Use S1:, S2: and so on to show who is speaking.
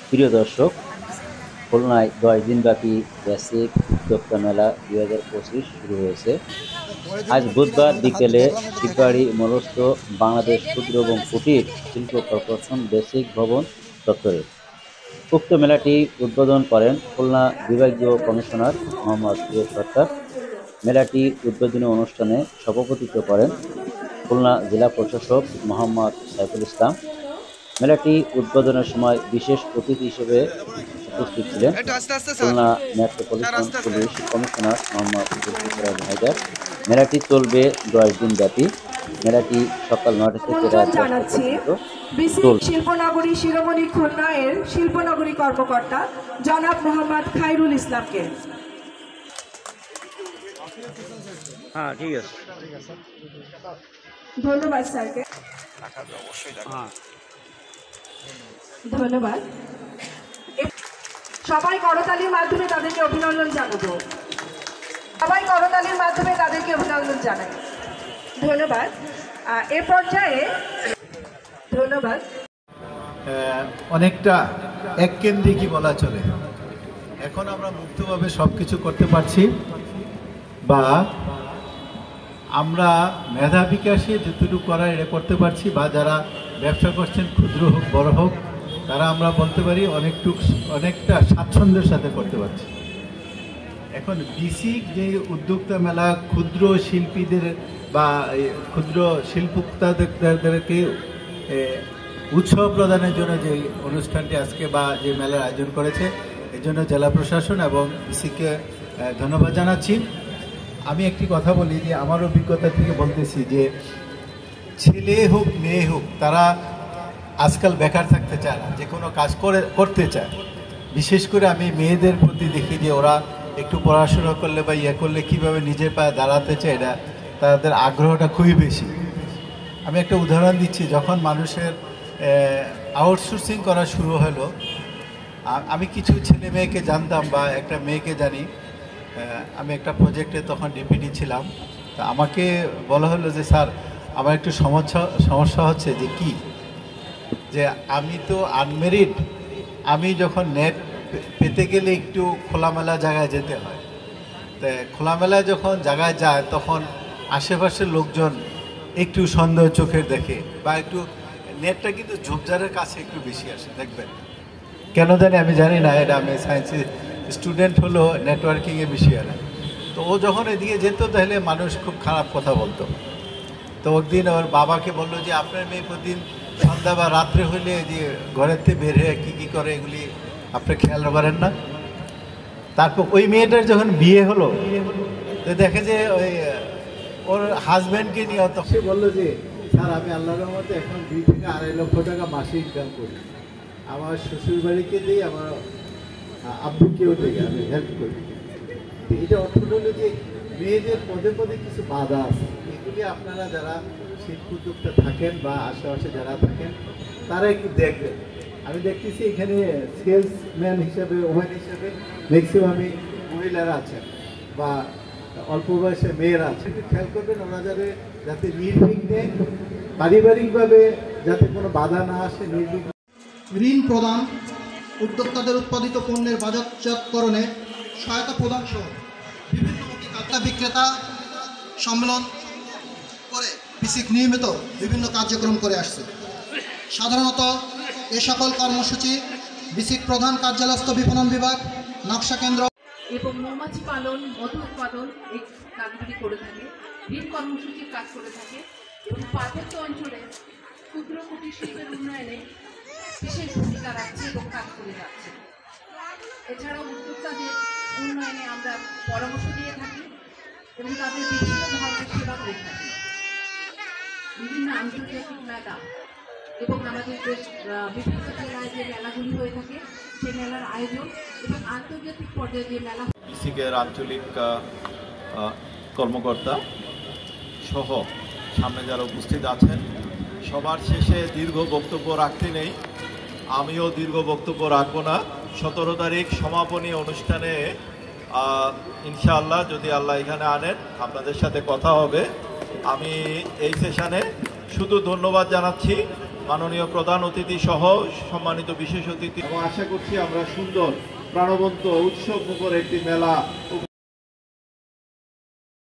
S1: প্রিয় দর্শক, খুলনায় 10 দিনব্যাপী বেসিক উদ্যোক্তা মেলা 2025 শুরু হয়েছে। আজ বুধবার বিকেলে শিববাড়ি মোড়স্থ বাংলাদেশ ক্ষুদ্র এবং কুটির শিল্প কর্পোরেশন বেসিক ভবন চত্বরে উক্ত মেলাটি উদ্বোধন করেন খুলনা বিভাগীয় কমিশনার মোহাম্মদ প্রিয় সরকার। মেলাটির উদ্বোধনী অনুষ্ঠানে সভাপতিত্ব করেন খুলনা জেলা প্রশাসক মোহাম্মদ সাইফুল ইসলাম। মেলাটি উদ্বোধনের সময় বিশেষ অতিথি হিসেবে উপস্থিত ছিলেন Khulna metropolitan police commissioner Mohammad Zulfiqar Ali Haider. মেলাটি চলবে 10 দিন ব্যাপী। মেলাটি সকাল 9টা থেকে রাত 10টা পর্যন্ত চলবে।
S2: শিল্পনগরী শিরোমণি খুলনা এর শিল্পনগরী কর্মকর্তা জনাব মোহাম্মদ খায়রুল ইসলামকে।
S1: হ্যাঁ, ঠিক আছে।
S2: ধন্যবাদ স্যারকে। ধন্যবাদ। সবাই করতালির মাধ্যমে তাদেরকে অভিনন্দন জানাবো। সবাই করতালির মাধ্যমে তাদেরকে অভিনন্দন জানাই। ধন্যবাদ। এ পর্যায়ে ধন্যবাদ।
S3: অনেকটা এককেন্দ্রিকই বলা চলে। এখন আমরা মুক্তভাবে সব কিছু করতে পারছি, বা আমরা মেধা বিকাশে যতটুকু করার এটা করতে পারছি, বা যারা ব্যবসা করছেন ক্ষুদ্র হোক বড় হোক, তারা আমরা বলতে পারি অনেকটা স্বাচ্ছন্দ্যের সাথে করতে পারছি। এখন বেসিক যে উদ্যোক্তা মেলা ক্ষুদ্র শিল্পীদের বা ক্ষুদ্র শিল্পোক্তাদেরকে উৎসাহ প্রদানের জন্য যে অনুষ্ঠানটি আজকে বা যে মেলার আয়োজন করেছে, এর জন্য জেলা প্রশাসন এবং বিসিকে ধন্যবাদ জানাচ্ছি। আমি একটি কথা বলি যে আমার অভিজ্ঞতা থেকে বলতেছি যে ছেলে হোক মেয়ে হোক, তারা আজকাল বেকার থাকতে চায় না, যে কোনো কাজ করতে চায়। বিশেষ করে আমি মেয়েদের প্রতি দেখি যে ওরা একটু পড়াশোনা করলে বা করলে কীভাবে নিজের পায়ে দাঁড়াতে চায়, এটা তাদের আগ্রহটা খুবই বেশি। আমি একটা উদাহরণ দিচ্ছি। যখন মানুষের আউটসোর্সিং করা শুরু হলো, আমি কিছু ছেলে মেয়েকে জানতাম বা একটা মেয়েকে জানি। আমি একটা প্রজেক্টে তখন ডিপিটি ছিলাম। তা আমাকে বলা হলো যে স্যার, আমার একটু সমস্যা হচ্ছে। যে কি? যে আমি তো আনমেরিড, আমি যখন নেট পেতে গেলে একটু খোলামেলা জায়গায় যেতে হয়। তো খোলামেলা যখন জায়গায় যায়, তখন আশেপাশের লোকজন একটু সন্দেহ চোখের দেখে, বা একটু নেটটা কিন্তু ঝোপঝাড়ের কাছে একটু বেশি আসে, দেখবেন কেন জানি, আমি জানি না। এটা আমি সায়েন্সের স্টুডেন্ট হলো, নেটওয়ার্কিংয়ে বেশি আনে। তো ও যখন এদিকে যেত, তাহলে মানুষ খুব খারাপ কথা বলতো। তো একদিন ওর বাবাকে বললো যে আপনার মেয়ে প্রতিদিন সন্ধ্যা বা রাত্রে হইলে যে ঘরের থেকে বের হয়ে কী করে, এগুলি আপনি খেয়াল করেন না। তারপর ওই মেয়েটার যখন বিয়ে হলো, তো দেখে যে ওই ওর হাজব্যান্ডকে নিয়ে সে বললো যে স্যার, আমি আল্লাহর রহমতে এখন 2 থেকে 2.5 লক্ষ টাকা মাসে ইনকাম করি। আমার শ্বশুর বাড়িকে দিই, আমার আব্বুকেও দিই, আমি হেল্প করি। এটা অর্থ হলো যে মেয়েদের পদে পদে কিছু বাধা আছে। এগুলি আপনারা যারা শিল্প উদ্যোক্তা থাকেন বা আশেপাশে যারা থাকেন, তারা একটু দেখবেন। আমি দেখতেছি এখানে সেলসম্যান হিসেবে, ওম্যান হিসেবে ম্যাক্সিমামই মহিলারা আছেন বা অল্প বয়সে মেয়েরা আছেন। একটু খেয়াল করবেন, ওরা যাতে নির্বিঘ্নে পারিবারিকভাবে যাতে কোনো বাধা না আসে, নির্বিঘ্নে
S4: ঋণ প্রদান, উদ্যোক্তাদের উৎপাদিত পণ্যের বাজারজাতকরণে সহায়তা প্রদান সহ বিভিন্নমুখী কাঁচা বিক্রেতা সম্মেলন করে বিসিক নিয়মিত বিভিন্ন কার্যক্রম করে আসছে। সাধারণত এ সকল কর্মসূচি বিসিক প্রধান কার্যালয়স্থ বিপণন বিভাগ, নকশা কেন্দ্র
S5: এবং মৌমাছি পালন, মধু উৎপাদন এই কাজগুলি করে থাকে, ঋণ কর্মসূচির কাজ করে থাকে এবং পার্বত্য অঞ্চলে ক্ষুদ্র কুটির শিল্পের উন্নয়নে বিশেষ ভূমিকা রাখছে এবং কাজ করে যাচ্ছে। এছাড়াও উদ্যোক্তাদের উন্নয়নে আমরা পরামর্শ দিয়ে থাকি এবং তাদের বিভিন্ন ধরনের সেবা করে থাকি। বিভিন্ন আন্তর্জাতিক মেলা এবং আমাদের দেশ বিভিন্ন জেলায় যে মেলাগুলি হয়ে থাকে, সেই মেলার আয়োজন এবং আন্তর্জাতিক পর্যায়ে যে মেলা।
S6: বিসিকের আঞ্চলিক কর্মকর্তা সহ সামনে যারা উপস্থিত আছেন, সবার শেষে দীর্ঘ বক্তব্য রাখতে নেই, আমিও দীর্ঘ বক্তব্য রাখবো না। 17 তারিখ সমাপনী অনুষ্ঠানে ইনশাআল্লাহ যদি আল্লাহ এখানে আনেন, আপনাদের সাথে কথা হবে। আমি এই সেশনে শুধু ধন্যবাদ জানাচ্ছি মাননীয় প্রধান অতিথি সহ সম্মানিত বিশেষ অতিথি, এবং আশা করছি আমরা সুন্দর প্রাণবন্ত উৎসব মুখর একটি মেলা